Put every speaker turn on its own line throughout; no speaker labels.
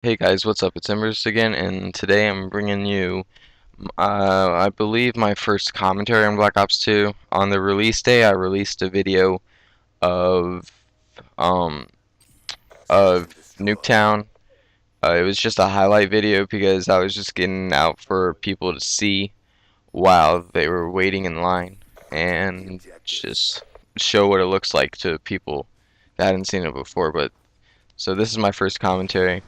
Hey guys, what's up? It's mBurs again, and today I'm bringing you, I believe, my first commentary on Black Ops 2. On the release day, I released a video of, um, of Nuketown. It was just a highlight video because I was just getting out for people to see while they were waiting in line, and just show what it looks like to people that hadn't seen it before. But so this is my first commentary.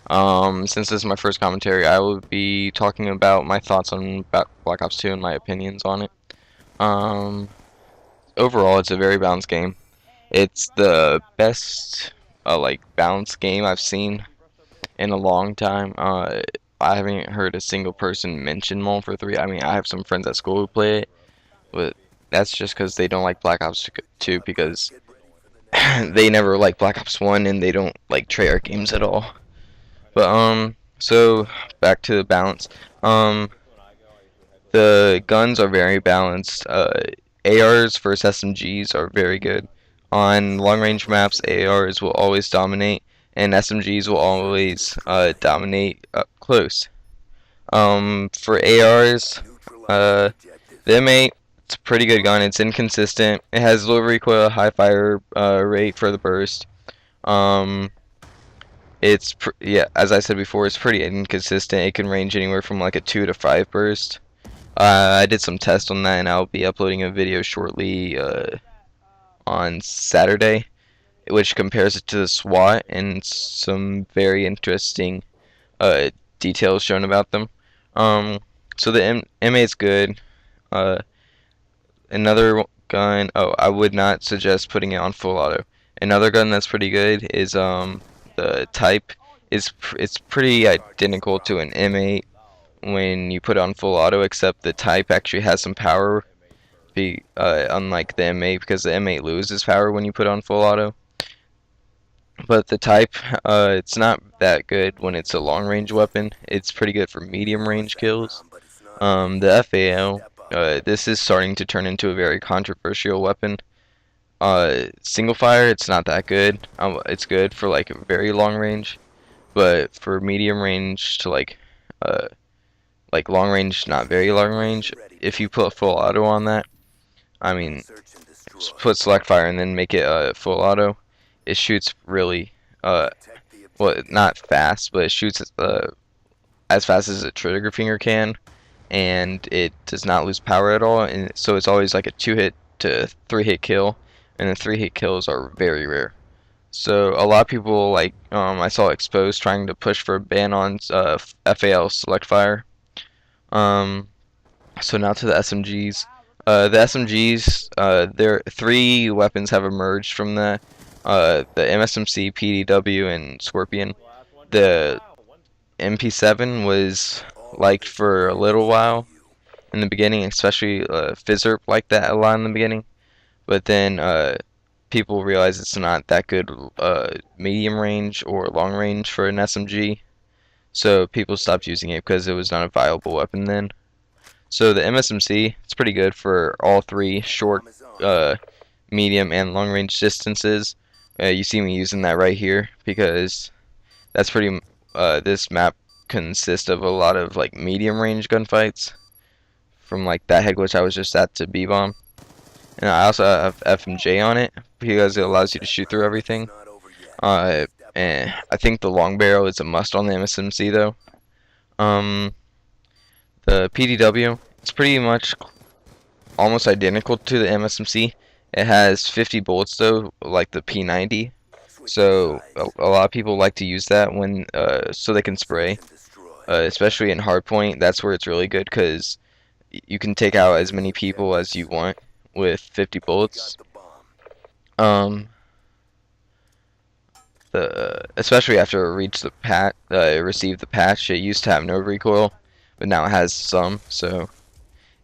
Since this is my first commentary, I will be talking about my thoughts on Black Ops 2 and my opinions on it. Um, Overall, it's a very balanced game. It's the best, like, balanced game I've seen in a long time. I haven't heard a single person mention Modern Warfare 3. I mean, I have some friends at school who play it, but that's just because they don't like Black Ops 2 because they never like Black Ops 1 and they don't like Treyarch games at all. But so back to the balance. The guns are very balanced. ARs versus SMGs are very good. On long range maps, ARs will always dominate, and SMGs will always dominate up close. For ARs, the M8, it's a pretty good gun. It's inconsistent. It has low recoil, high fire rate for the burst. Um, yeah, as I said before, it's pretty inconsistent. It can range anywhere from like a 2 to 5 burst. I did some tests on that, and I'll be uploading a video shortly on Saturday, which compares it to the SWAT and some very interesting uh, details shown about them. Um, so the M8 is good. Uh, Another gun. Oh, I would not suggest putting it on full auto. Another gun that's pretty good is the type it's pretty identical to an M8 when you put it on full auto, except the type actually has some power. Unlike the M8, because the M8 loses power when you put it on full auto. But the type, it's not that good when it's a long range weapon. It's pretty good for medium range kills. The FAL, this is starting to turn into a very controversial weapon. Single fire, it's not that good. It's good for like a very long range, but for medium range to like long range, not very long range, if you put full auto on that, I mean, just put select fire and then make it full auto, it shoots really well, not fast, but it shoots as fast as a trigger finger can, and it does not lose power at all, and so it's always like a 2-hit to 3-hit kill, and the 3-hit kills are very rare. So a lot of people, like, I saw Exposed trying to push for a ban on FAL select fire. Um, so now to the SMGs. The SMGs, there 3 weapons have emerged from the MSMC, PDW, and Scorpion. The MP7 was liked for a little while in the beginning, especially Fizzerp liked that a lot in the beginning. But then people realized it's not that good medium range or long range for an SMG. So people stopped using it because it was not a viable weapon then. So the MSMC, it's pretty good for all 3 short, medium, and long range distances. You see me using that right here because that's pretty. This map consists of a lot of like medium range gunfights, from like that head glitch I was just at to B-bomb. And I also have FMJ on it because it allows you to shoot through everything. And I think the long barrel is a must on the MSMC though. The PDW, it's pretty much almost identical to the MSMC. It has 50 bullets though, like the P90. So a lot of people like to use that when so they can spray, especially in hardpoint. That's where it's really good because you can take out as many people as you want with 50 bullets. Especially after it reached the received the patch, it used to have no recoil, but now it has some. So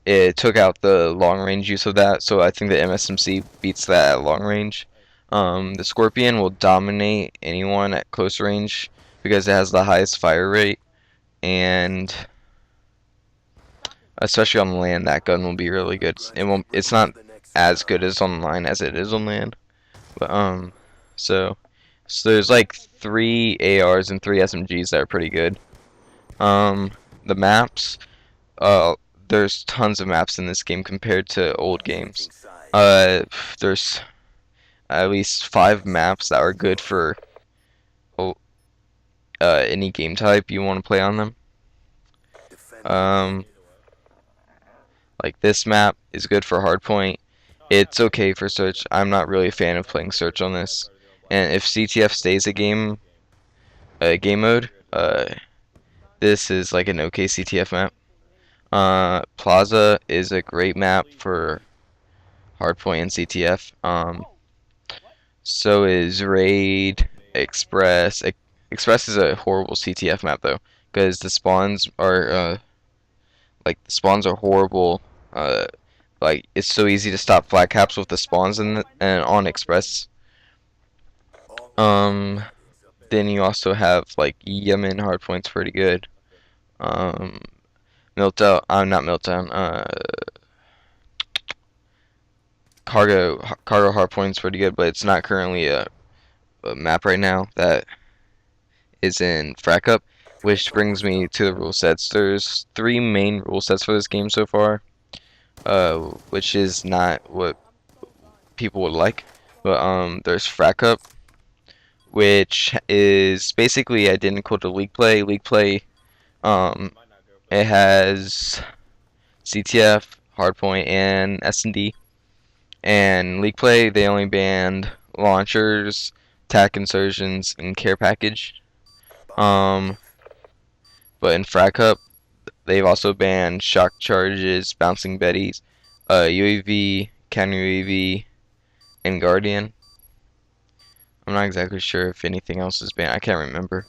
it took out the long range use of that. So I think the MSMC beats that at long range. The Scorpion will dominate anyone at close range because it has the highest fire rate, and especially on land, that gun will be really good. It's not as good as online as it is on land, but so So there's like 3 ARs and 3 SMGs that are pretty good. The maps, uh, there's tons of maps in this game compared to old games. Uh, there's at least 5 maps that are good for oh, any game type you want to play on them. Um, like this map is good for hardpoint. It's okay for search. I'm not really a fan of playing search on this. And if CTF stays a game mode, this is like an okay CTF map. Plaza is a great map for hardpoint and CTF. So is Raid, Express. Express is a horrible CTF map though, because the spawns are horrible. Uh, like it's so easy to stop flat caps with the spawns and on Express. Um, then you also have like Yemen hardpoint's pretty good. Um, not Meltdown. Cargo hardpoint's pretty good, but it's not currently a map right now that is in Frack Up, which brings me to the rule sets. There's 3 main rule sets for this game so far, which is not what people would like. But there's Frack Up, which is basically identical to League Play. League Play, it has CTF, Hardpoint, and S&D. And League Play, they only banned launchers, attack insertions, and care package. But in Frag Cup, they've also banned shock charges, bouncing betties, UAV, counter UAV, and Guardian. I'm not exactly sure if anything else is banned. I can't remember.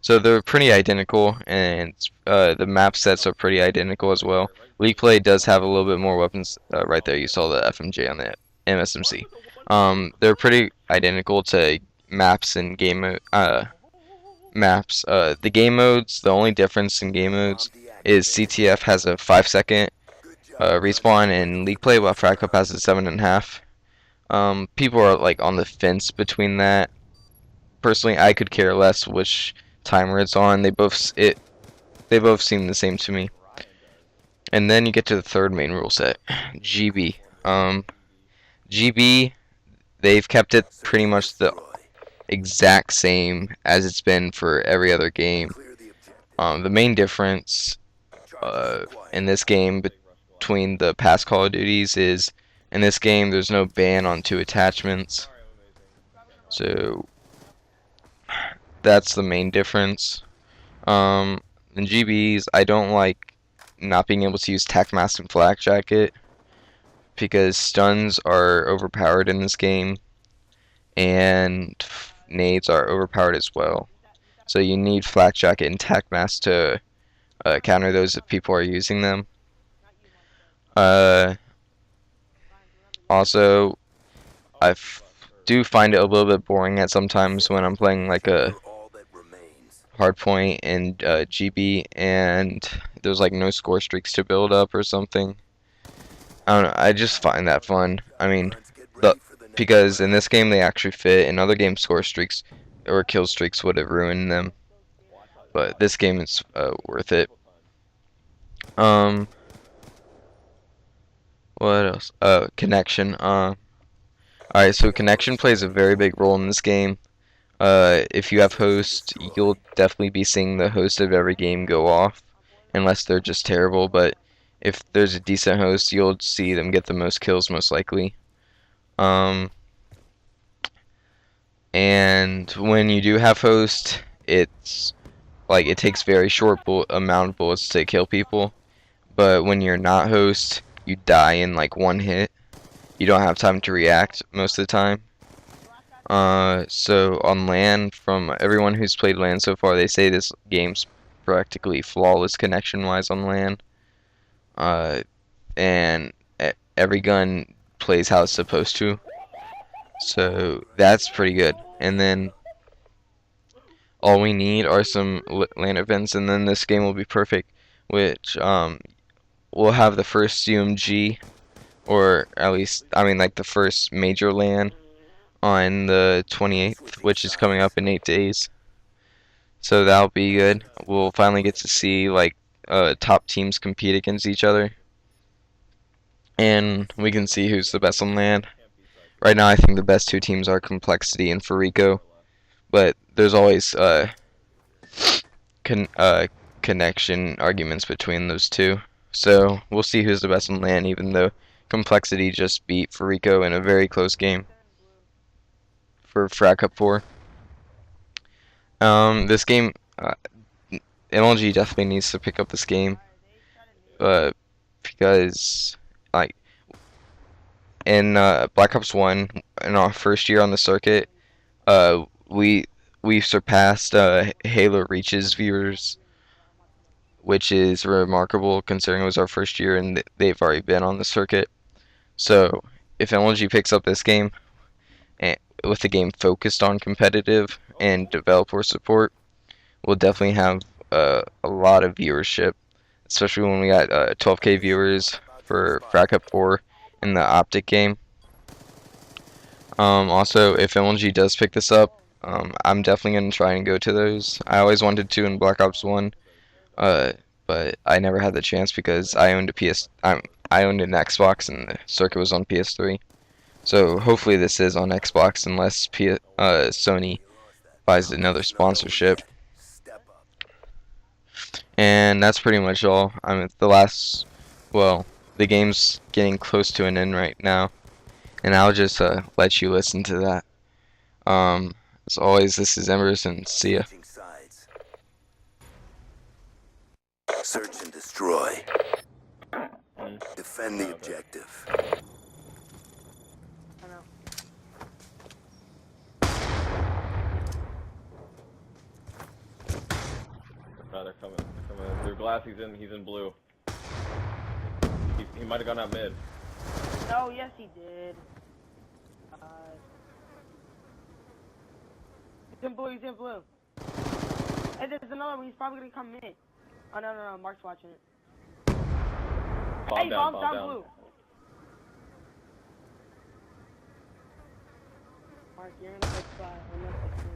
So they're pretty identical, and the map sets are pretty identical as well. League Play does have a little bit more weapons. Right there, you saw the FMJ on the MSMC. They're pretty identical to maps and maps. The game modes, the only difference in game modes is CTF has a 5-second respawn, and League Play, while Frag Cup has a 7.5. People are like on the fence between that. Personally, I could care less which timer it's on. They both seem the same to me. And then you get to the third main rule set, GB. GB, they've kept it pretty much the exact same as it's been for every other game. The main difference in this game between the past Call of Duties is in this game there's no ban on 2 attachments. So that's the main difference. In GBs, I don't like not being able to use tac mask and flak jacket because stuns are overpowered in this game and nades are overpowered as well. So you need flak jacket and tac mask to counter those if people are using them. Also, I do find it a little bit boring at sometimes when I'm playing like a hardpoint and GB and there's like no score streaks to build up or something. I don't know, I just find that fun. I mean, because in this game they actually fit. In other games, score streaks or kill streaks would have ruined them. But this game is worth it. What else? Connection. Alright, so connection plays a very big role in this game. If you have host, you'll definitely be seeing the host of every game go off, unless they're just terrible, but if there's a decent host, you'll see them get the most kills most likely. And when you do have host, it's like it takes very short amount of bullets to kill people, but when you're not host, you die in like 1 hit. You don't have time to react most of the time. So on LAN, from everyone who's played LAN so far, they say this game's practically flawless connection-wise on LAN. And every gun plays how it's supposed to. So that's pretty good. And then all we need are some LAN events, and then this game will be perfect. Which we'll have the first UMG, or at least I mean like the first major LAN. on the 28th, which is coming up in 8 days. So that'll be good. We'll finally get to see like top teams compete against each other, and we can see who's the best on land. Right now, I think the best two teams are Complexity and Farico, but there's always con connection arguments between those two. So we'll see who's the best on land, even though Complexity just beat Farico in a very close game for Frat Cup 4. This game, MLG definitely needs to pick up this game, because like in Black Ops 1, in our first year on the circuit, uh, we we surpassed Halo Reach's viewers, which is remarkable considering it was our first year and they've already been on the circuit. So if MLG picks up this game and with the game focused on competitive and developer support, we'll definitely have a lot of viewership, especially when we got 12K viewers for Frat Cup 4 in the Optic game. Also, if MLG does pick this up, I'm definitely going to try and go to those. I always wanted to in Black Ops 1, uh, but I never had the chance because I owned I owned an Xbox and the circuit was on PS3. So hopefully this is on Xbox unless Sony buys another sponsorship. And that's pretty much all. Well, the game's getting close to an end right now, and I'll just let you listen to that. As always, this is mBurs, and see ya.
Search and destroy. Defend the objective.
No, they're coming. They're coming. Through glass, he's in blue. He might have gone out mid.
No, yes he did. He's in blue, he's in blue. Hey, there's another one, he's probably gonna come mid. Oh, no, Mark's watching it.
Bomb
Hey,
down,
bomb's
bomb
down
down.
blue. Mark, you're in a good spot. Unless it's blue.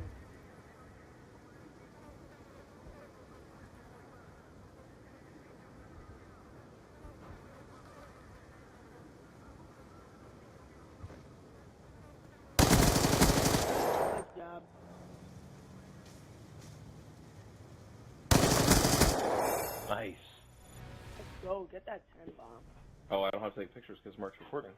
Good job.
Nice.
Let's go, get that 10 bomb.
Oh, I don't have to take pictures because Mark's recording.